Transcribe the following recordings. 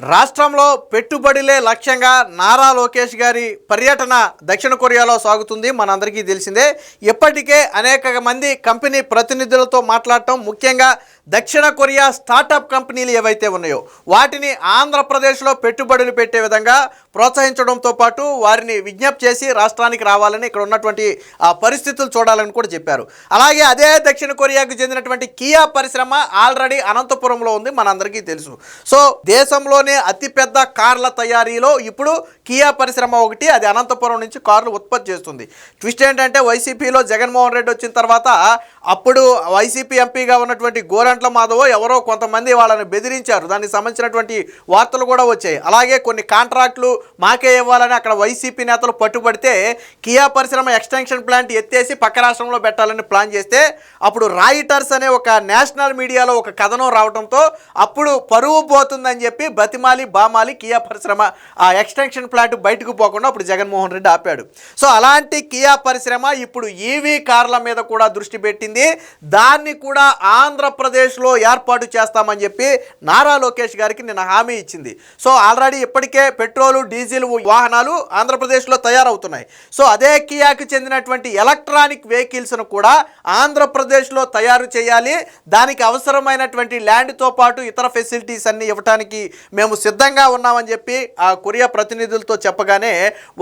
రాష్ట్రంలో పెట్టుబడులే లక్ష్యంగా నారా లోకేష్ గారి పర్యటన దక్షిణ కొరియాలో సాగుతుంది. మనందరికీ తెలిసిందే. ఇప్పటికే అనేక మంది కంపెనీ ప్రతినిధులతో మాట్లాడటం, ముఖ్యంగా దక్షిణ కొరియా స్టార్టప్ కంపెనీలు ఏవైతే ఉన్నాయో వాటిని ఆంధ్రప్రదేశ్లో పెట్టుబడులు పెట్టే విధంగా ప్రోత్సహించడంతో పాటు వారిని విజ్ఞప్తి చేసి రాష్ట్రానికి రావాలని, ఇక్కడ ఉన్నటువంటి పరిస్థితులు చూడాలని కూడా చెప్పారు. అలాగే అదే దక్షిణ కొరియాకు చెందినటువంటి కియా పరిశ్రమ ఆల్రెడీ అనంతపురంలో ఉంది, మనందరికీ తెలుసు. సో దేశంలోనే అతిపెద్ద కార్ల తయారీలో ఇప్పుడు కియా పరిశ్రమ ఒకటి, అది అనంతపురం నుంచి కార్లు ఉత్పత్తి చేస్తుంది. ట్విస్ట్ ఏంటంటే వైసీపీలో జగన్మోహన్ రెడ్డి వచ్చిన తర్వాత అప్పుడు వైసీపీ ఎంపీగా ఉన్నటువంటి గోరంట్ల మాధవ్ ఎవరో కొంతమంది వాళ్ళని బెదిరించారు. దానికి సంబంధించినటువంటి వార్తలు కూడా వచ్చాయి. అలాగే కొన్ని కాంట్రాక్టులు మాకే ఇవ్వాలని అక్కడ వైసీపీ నేతలు పట్టుబడితే కియా పరిశ్రమ ఎక్స్టెన్షన్ ప్లాంట్ ఎత్తేసి పక్క రాష్ట్రంలో పెట్టాలని ప్లాన్ చేస్తే అప్పుడు రాయిటర్స్ అనే ఒక నేషనల్ మీడియాలో ఒక కథనం రావడంతో అప్పుడు పరువు పోతుందని చెప్పి బతిమాలి బామాలి కియా పరిశ్రమ ఆ ఎక్స్టెన్షన్ ప్లాంట్ బయటకు పోకుండా అప్పుడు జగన్మోహన్ రెడ్డి ఆపాడు. సో అలాంటి కియా పరిశ్రమ ఇప్పుడు ఈవీ కార్ల మీద కూడా దృష్టి పెట్టింది. దాన్ని కూడా ఆంధ్రప్రదేశ్లో ఏర్పాటు చేస్తామని చెప్పి నారా లోకేష్ గారికి నిన్న హామీ ఇచ్చింది. సో ఆల్రెడీ ఇప్పటికే పెట్రోలు డీజిల్ వాహనాలు ఆంధ్రప్రదేశ్లో తయారవుతున్నాయి. సో అదే కియాకి చెందినటువంటి ఎలక్ట్రానిక్ వెహికల్స్ను కూడా ఆంధ్రప్రదేశ్లో తయారు చేయాలి, దానికి అవసరమైనటువంటి ల్యాండ్తో పాటు ఇతర ఫెసిలిటీస్ అన్ని ఇవ్వడానికి మేము సిద్ధంగా ఉన్నామని చెప్పి ఆ కొరియా ప్రతినిధులతో చెప్పగానే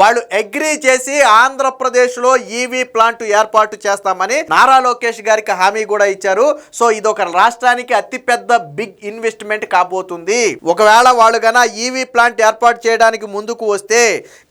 వాళ్ళు అగ్రీ చేసి ఆంధ్రప్రదేశ్లో ఈవీ ప్లాంట్ ఏర్పాటు చేస్తామని నారా లోకేష్ గారికి హామీ కూడా ఇచ్చారు. సో ఇది ఒక రాష్ట్రానికి అతిపెద్ద బిగ్ ఇన్వెస్ట్మెంట్ కాబోతుంది. ఒకవేళ వాళ్ళు గన ఈవీ ప్లాంట్ ఏర్పాటు చేయడానికి ముందుకు వస్తే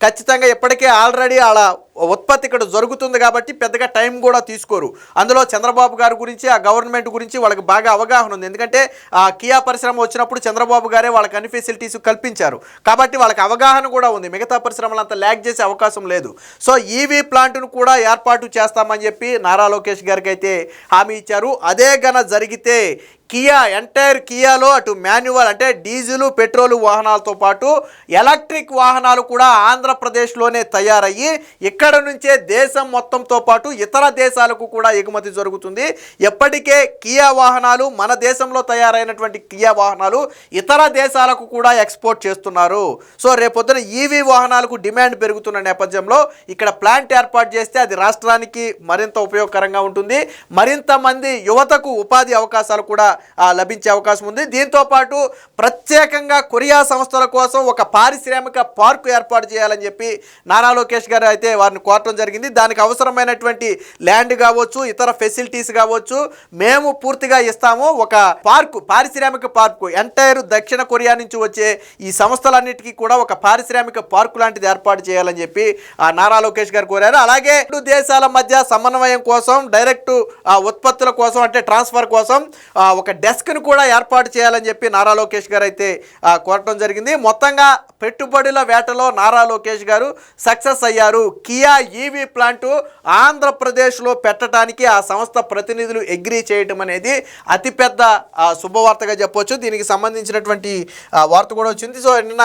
ఖచ్చితంగా ఇప్పటికే ఆల్రెడీ అలా ఉత్పత్తి ఇక్కడ జరుగుతుంది కాబట్టి పెద్దగా టైం కూడా తీసుకోరు. అందులో చంద్రబాబు గారి గురించి, ఆ గవర్నమెంట్ గురించి వాళ్ళకి బాగా అవగాహన ఉంది. ఎందుకంటే ఆ కియా పరిశ్రమ వచ్చినప్పుడు చంద్రబాబు గారే వాళ్ళకి అన్ని ఫెసిలిటీస్ కల్పించారు కాబట్టి వాళ్ళకి అవగాహన కూడా ఉంది. మిగతా పరిశ్రమలంతా ల్యాగ్ చేసే అవకాశం లేదు. సో ఈవీ ప్లాంట్ను కూడా ఏర్పాటు చేస్తామని చెప్పి నారా లోకేష్ గారికి అయితే హామీ ఇచ్చారు. అదే గన జరిగితే కియా ఎంటైర్ కియాలో అటు మాన్యువల్ అంటే డీజిల్ పెట్రోల్ వాహనాలతో పాటు ఎలక్ట్రిక్ వాహనాలు కూడా ఆంధ్రప్రదేశ్లోనే తయారయ్యి ఇక్కడ నుంచే దేశం మొత్తంతో పాటు ఇతర దేశాలకు కూడా ఎగుమతి జరుగుతుంది. ఎప్పటికే కియా వాహనాలు మన దేశంలో తయారైనటువంటి కియా వాహనాలు ఇతర దేశాలకు కూడా ఎక్స్పోర్ట్ చేస్తున్నారు. సో రేపొద్దున ఈవీ వాహనాలకు డిమాండ్ పెరుగుతున్న నేపథ్యంలో ఇక్కడ ప్లాంట్ ఏర్పాటు చేస్తే అది రాష్ట్రానికి మరింత ఉపయోగకరంగా ఉంటుంది. మరింత మంది యువతకు ఉపాధి అవకాశాలు కూడా లభించే అవకాశం ఉంది. దీంతో పాటు ప్రత్యేకంగా కొరియా సంస్థల కోసం ఒక పారిశ్రామిక పార్కు ఏర్పాటు చేయాలని చెప్పి నారా లోకేష్ గారు అయితే వారిని కోరటం జరిగింది. దానికి అవసరమైనటువంటి ల్యాండ్ కావచ్చు, ఇతర ఫెసిలిటీస్ కావచ్చు మేము పూర్తిగా ఇస్తాము. ఒక పార్కు, పారిశ్రామిక పార్కు ఎంటైర్ దక్షిణ కొరియా నుంచి వచ్చే ఈ సంస్థలన్నిటికీ కూడా ఒక పారిశ్రామిక పార్కు లాంటిది ఏర్పాటు చేయాలని చెప్పి నారా లోకేష్ గారు కోరారు. అలాగే రెండు దేశాల మధ్య సమన్వయం కోసం, డైరెక్ట్ ఉత్పత్తుల కోసం అంటే ట్రాన్స్ఫర్ కోసం ఒక డెస్క్ను కూడా ఏర్పాటు చేయాలని చెప్పి నారా లోకేష్ గారు అయితే కోరటం జరిగింది. మొత్తంగా పెట్టుబడుల వేటలో నారా లోకేష్ గారు సక్సెస్ అయ్యారు. కియా ఈవీ ప్లాంటు ఆంధ్రప్రదేశ్లో పెట్టడానికి ఆ సంస్థ ప్రతినిధులు అగ్రీ చేయటం అనేది అతిపెద్ద శుభవార్తగా చెప్పవచ్చు. దీనికి సంబంధించినటువంటి వార్త కూడా వచ్చింది. సో నిన్న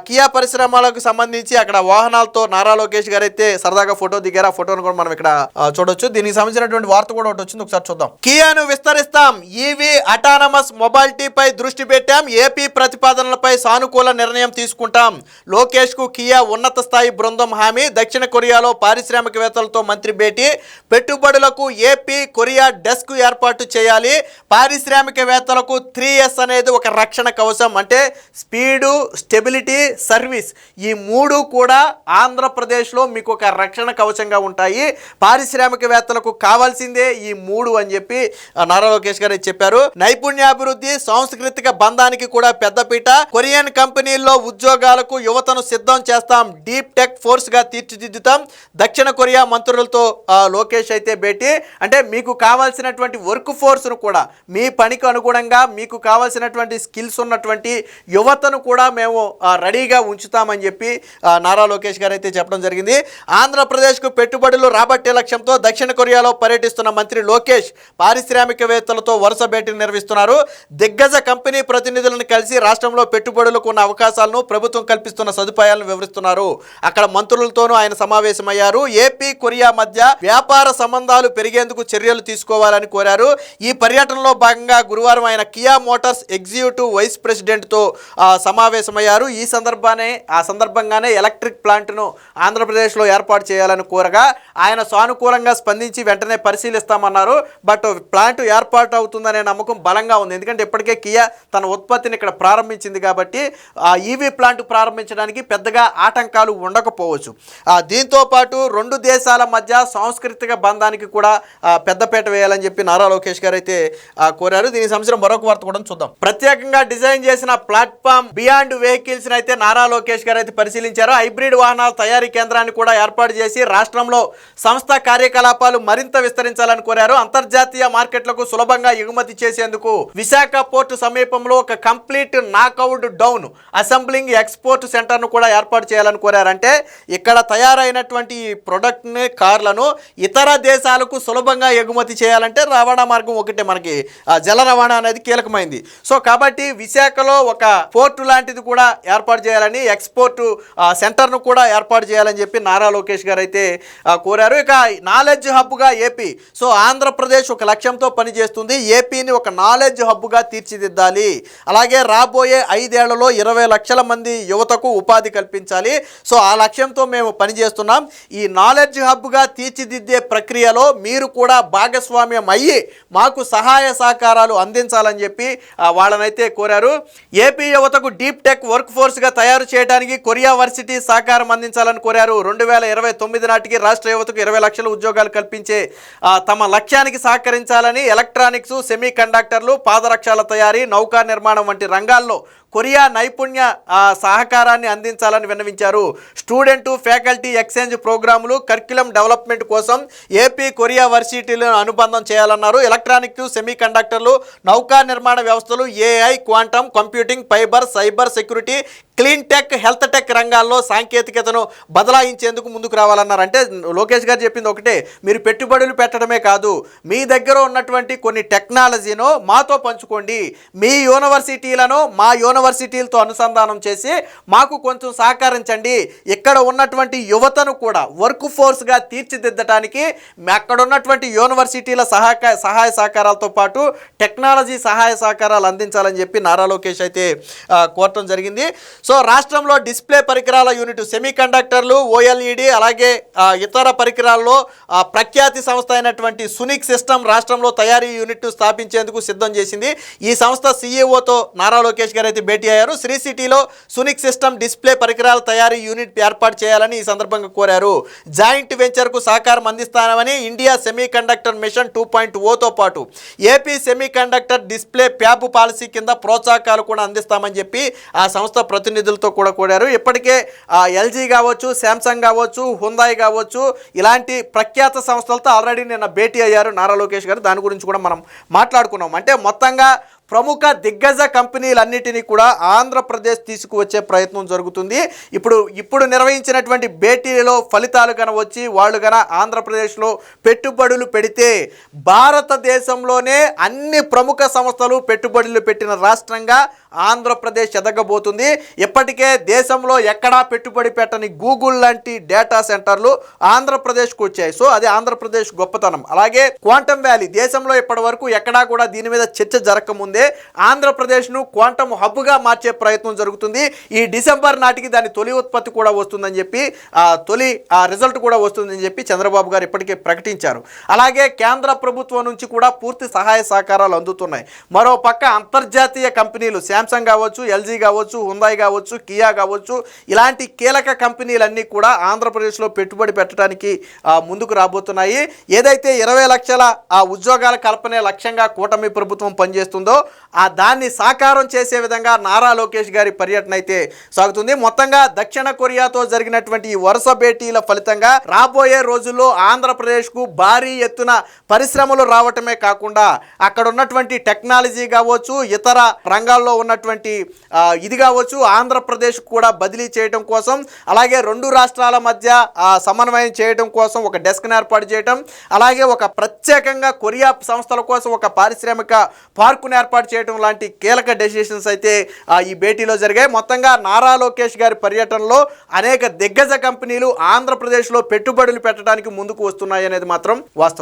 కియా పరిశ్రమలకు సంబంధించి అక్కడ వాహనాలతో నారా లోకేష్ గారు అయితే సరదాగా ఫోటో దిగారు. ఆ ఫోటోను కూడా మనం ఇక్కడ చూడొచ్చు. దీనికి సంబంధించినటువంటి వార్త కూడా ఒకటి వచ్చింది, ఒకసారి చూద్దాం. కియాను విస్తరిస్తాం, ఈవీ అటానమస్ మొబిలిటీపై దృష్టి పెట్టాం, ఏపీ ప్రతిపాదనలపై సానుకూల నిర్ణయం తీసుకుంటాం. లోకేష్ కు కియా ఉన్నత స్థాయి బృందం హామీ. దక్షిణ కొరియాలో పారిశ్రామికవేత్తలతో మంత్రి భేటీ. పెట్టుబడులకు ఏపీ కొరియా డెస్క్ ఏర్పాటు చేయాలి. పారిశ్రామికవేత్తలకు 3S అనేది ఒక రక్షణ కవచం. అంటే స్పీడు, స్టెబిలిటీ, సర్వీస్, ఈ మూడు కూడా ఆంధ్రప్రదేశ్లో మీకు ఒక రక్షణ కవచంగా ఉంటాయి. పారిశ్రామికవేత్తలకు కావాల్సిందే ఈ మూడు అని చెప్పి నారా లోకేష్ గారు చెప్పారు. నైపుణ్యాభివృద్ధి, సాంస్కృతిక బంధానికి కూడా పెద్దపీట. కొరియన్ కంపెనీల్లో ఉద్యోగాలకు యువతను సిద్ధం చేస్తాం, డీప్ టెక్ ఫోర్స్ గా తీర్చిదిద్దుతాం. దక్షిణ కొరియా మంత్రులతో లోకేష్ అయితే భేటీ. అంటే మీకు కావాల్సినటువంటి వర్క్ ఫోర్స్ను కూడా మీ పనికి అనుగుణంగా మీకు కావాల్సినటువంటి స్కిల్స్ ఉన్నటువంటి యువతను కూడా మేము రెడీగా ఉంచుతామని చెప్పి నారా లోకేష్ గారు అయితే చెప్పడం జరిగింది. ఆంధ్రప్రదేశ్కు పెట్టుబడులు రాబట్టే లక్ష్యంతో దక్షిణ కొరియాలో పర్యటిస్తున్న మంత్రి లోకేష్ పారిశ్రామికవేత్తలతో వరుస భేటీ పర్యటన నిర్వహిస్తున్నారు. దిగ్గజ కంపెనీ ప్రతినిధులను కలిసి రాష్ట్రంలో పెట్టుబడులకు ఉన్న అవకాశాలను, ప్రభుత్వం కల్పిస్తున్న సదుపాయాలను వివరిస్తున్నారు. అక్కడ మంత్రులతోనూ ఆయన సమావేశమయ్యారు. ఏపీ కొరియా మధ్య వ్యాపార సంబంధాలు పెరిగేందుకు చర్యలు తీసుకోవాలని కోరారు. ఈ పర్యటనలో భాగంగా గురువారం ఆయన కియా మోటార్స్ ఎగ్జిక్యూటివ్ వైస్ ప్రెసిడెంట్తో సమావేశమయ్యారు. ఆ సందర్భంగానే ఎలక్ట్రిక్ ప్లాంట్ను ఆంధ్రప్రదేశ్లో ఏర్పాటు చేయాలని కోరగా ఆయన సానుకూలంగా స్పందించి వెంటనే పరిశీలిస్తామన్నారు. బట్ ప్లాంట్ ఏర్పాటు అవుతుందనే నమ్మకం బలంగా ఉంది. ఎందుకంటే ఇప్పటికే కియా తన ఉత్పత్తిని ఇక్కడ ప్రారంభించింది కాబట్టి ఈవీ ప్లాంట్ ప్రారంభించడానికి పెద్దగా ఆటంకాలు ఉండకపోవచ్చు. దీంతో పాటు రెండు దేశాల మధ్య సాంస్కృతిక బంధానికి కూడా పెద్దపీట వేయాలని చెప్పి నారా లోకేష్ గారు అయితే కోరారు. దీనికి సంబంధించిన మరొక వార్త కూడా చూద్దాం. ప్రత్యేకంగా డిజైన్ చేసిన ప్లాట్ఫామ్ బియాండ్ వెహికల్స్ అయితే నారా లోకేష్ గారు అయితే పరిశీలించారు. హైబ్రిడ్ వాహనాల తయారీ కేంద్రాన్ని కూడా ఏర్పాటు చేసి రాష్ట్రంలో సంస్థ కార్యకలాపాలు మరింత విస్తరించాలని కోరారు. అంతర్జాతీయ మార్కెట్లకు సులభంగా ఎగుమతి చేసేందుకు విశాఖ పోర్టు సమీపంలో ఒక complete knockout down assembling export సెంటర్ను కూడా ఏర్పాటు చేయాలని కోరారు. అంటే ఇక్కడ తయారైనటువంటి ఈ ప్రొడక్ట్ని, కార్లను ఇతర దేశాలకు సులభంగా ఎగుమతి చేయాలంటే రవాణా మార్గం ఒకటే, మనకి జల రవాణా అనేది కీలకమైంది. సో కాబట్టి విశాఖలో ఒక పోర్టు లాంటిది కూడా ఏర్పాటు చేయాలని, ఎక్స్పోర్ట్ సెంటర్ను కూడా ఏర్పాటు చేయాలని చెప్పి నారా లోకేష్ గారు అయితే కోరారు. ఇక నాలెడ్జ్ హబ్గా ఏపీ, సో ఆంధ్రప్రదేశ్ ఒక లక్ష్యంతో పనిచేస్తుంది. ఏపీని ఒక నాలెడ్జ్ హబ్గా తీర్చిదిద్దాలి. అలాగే రాబోయే 5 ఏళ్లలో 20 లక్షల మంది యువతకు ఉపాధి కల్పించాలి. సో ఆ లక్ష్యంతో మేము పనిచేస్తున్నాం. ఈ నాలెడ్జ్ హబ్గా తీర్చిదిద్దే ప్రక్రియలో మీరు కూడా భాగస్వామ్యం అయ్యి మాకు సహాయ సహకారాలు అందించాలని చెప్పి వాళ్ళనైతే కోరారు. ఏపీ యువతకు డీప్ టెక్ వర్క్ ఫోర్స్గా తయారు చేయడానికి కొరియా వర్సిటీ సహకారం అందించాలని కోరారు. 2029 నాటికి రాష్ట్ర యువతకు 20 లక్షల ఉద్యోగాలు కల్పించే తమ లక్ష్యానికి సహకరించాలని, ఎలక్ట్రానిక్స్, సెమీ కండక్టర్లు, పాదరక్షల తయారీ, నౌకా నిర్మాణం వంటి రంగాల్లో కొరియా నైపుణ్య సహకారాన్ని అందించాలని విన్నవించారు. స్టూడెంట్ ఫ్యాకల్టీ ఎక్స్చేంజ్ ప్రోగ్రాములు, కరిక్యులం డెవలప్మెంట్ కోసం ఏపీ కొరియా వర్సిటీలను అనుబంధం చేయాలన్నారు. ఎలక్ట్రానిక్స్, సెమీ కండక్టర్లు, నౌకా నిర్మాణ వ్యవస్థలు, AI, quantum computing, fibre, cyber security, clean tech, health tech రంగాల్లో సాంకేతికతను బదలాయించేందుకు ముందుకు రావాలన్నారు. అంటే లోకేష్ గారు చెప్పింది ఒకటే, మీరు పెట్టుబడులు పెట్టడమే కాదు, మీ దగ్గర ఉన్నటువంటి కొన్ని టెక్నాలజీను మాతో పంచుకోండి. మీ యూనివర్సిటీలను మా యూనివర్సిటీలతో అనుసంధానం చేసి మాకు కొంచెం సహకరించండి. ఇక్కడ ఉన్నటువంటి యువతను కూడా వర్క్ ఫోర్స్గా తీర్చిదిద్దడానికి అక్కడ ఉన్నటువంటి యూనివర్సిటీల సహాయ సహకారాలతో పాటు టెక్నాలజీ సహాయ సహకారాలు అందించాలని చెప్పి నారా లోకేష్ అయితే కోరటం జరిగింది. సో రాష్ట్రంలో డిస్ప్లే పరికరాల యూనిట్, సెమీ కండక్టర్లు, ఓఎల్ఈడి, అలాగే ఇతర పరికరాల్లో ప్రఖ్యాతి సంస్థ అయినటువంటి సునిక్ సిస్టమ్ రాష్ట్రంలో తయారీ యూనిట్ స్థాపించేందుకు సిద్ధం చేసింది. ఈ సంస్థ సీఈఓతో నారా లోకేష్ గారు అయితే భేటీ అయ్యారు. శ్రీ సిటీలో సునిక్ సిస్టమ్ డిస్ప్లే పరికరాల తయారీ యూనిట్ ఏర్పాటు చేయాలని ఈ సందర్భంగా కోరారు. జాయింట్ వెంచర్కు సహకారం అందిస్తామని, ఇండియా సెమీ కండక్టర్ మిషన్ 2.0తో పాటు AP semi conductor display ప్యాబ్ policy కింద ప్రోత్సాహకాలు కూడా అందిస్తామని చెప్పి ఆ సంస్థ ప్రతినిధులతో కూడా కోరారు. ఇప్పటికే ఎల్జీ కావచ్చు, శాంసంగ్ కావచ్చు, హుందాయ్ కావచ్చు, ఇలాంటి ప్రఖ్యాత సంస్థలతో ఆల్రెడీ నిన్న భేటీ అయ్యారు నారా లోకేష్ గారు. దాని గురించి కూడా మనం మాట్లాడుకున్నాం. అంటే మొత్తంగా ప్రముఖ దిగ్గజ కంపెనీలన్నిటినీ కూడా ఆంధ్రప్రదేశ్ తీసుకువచ్చే ప్రయత్నం జరుగుతుంది. ఇప్పుడు నిర్వహించినటువంటి భేటీలో ఫలితాలు కన వచ్చి వాళ్ళు కన ఆంధ్రప్రదేశ్లో పెట్టుబడులు పెడితే భారతదేశంలోనే అన్ని ప్రముఖ సంస్థలు పెట్టుబడులు పెట్టిన రాష్ట్రంగా ఆంధ్రప్రదేశ్ ఎదగబోతుంది. ఇప్పటికే దేశంలో ఎక్కడా పెట్టుబడి పెట్టని గూగుల్ లాంటి డేటా సెంటర్లు ఆంధ్రప్రదేశ్కు వచ్చాయి. సో అది ఆంధ్రప్రదేశ్ గొప్పతనం. అలాగే క్వాంటమ్ వ్యాలీ, దేశంలో ఇప్పటి వరకు ఎక్కడా కూడా దీని మీద చర్చ జరగకముందే ఆంధ్రప్రదేశ్ను క్వాంటమ్ హబ్గా మార్చే ప్రయత్నం జరుగుతుంది. ఈ డిసెంబర్ నాటికి దాని తొలి ఉత్పత్తి కూడా వస్తుందని చెప్పి తొలి రిజల్ట్ కూడా వస్తుందని చెప్పి చంద్రబాబు గారు ఇప్పటికే ప్రకటించారు. అలాగే కేంద్ర ప్రభుత్వం నుంచి కూడా పూర్తి సహాయ సహకారాలు అందుతున్నాయి. మరో పక్క అంతర్జాతీయ కంపెనీలు శాంసంగ్ కావచ్చు, ఎల్జీ కావచ్చు, హుందాయ్ కావచ్చు, కియా కావచ్చు, ఇలాంటి కీలక కంపెనీలన్నీ కూడా ఆంధ్రప్రదేశ్లో పెట్టుబడి పెట్టడానికి ముందుకు రాబోతున్నాయి. ఏదైతే 20 లక్షల ఉద్యోగాల కల్పనే లక్ష్యంగా కూటమి ప్రభుత్వం పనిచేస్తుందో దాన్ని సాకారం చేసే విధంగా నారా లోకేష్ గారి పర్యటన అయితే సాగుతుంది. మొత్తంగా దక్షిణ కొరియాతో జరిగినటువంటి ఈ వరుస భేటీల ఫలితంగా రాబోయే రోజుల్లో ఆంధ్రప్రదేశ్కు భారీ ఎత్తున పరిశ్రమలు రావటమే కాకుండా అక్కడ ఉన్నటువంటి టెక్నాలజీ కావచ్చు, ఇతర రంగాల్లో ఉన్నటువంటి ఇది కావచ్చు, ఆంధ్రప్రదేశ్ కూడా బదిలీ చేయడం కోసం, అలాగే రెండు రాష్ట్రాల మధ్య సమన్వయం చేయడం కోసం ఒక డెస్క్ను ఏర్పాటు చేయడం, అలాగే ఒక ప్రత్యేకంగా కొరియా సంస్థల కోసం ఒక పారిశ్రామిక పార్కును ఏర్పాటు చేయడం లాంటి కీలక డెసిషన్స్ అయితే ఈ భేటీలో జరిగాయి. మొత్తంగా నారా లోకేష్ గారి పర్యటనలో అనేక దిగ్గజ కంపెనీలు ఆంధ్రప్రదేశ్లో పెట్టుబడులు పెట్టడానికి ముందుకు వస్తున్నాయి అనేది మాత్రం వాస్తవం.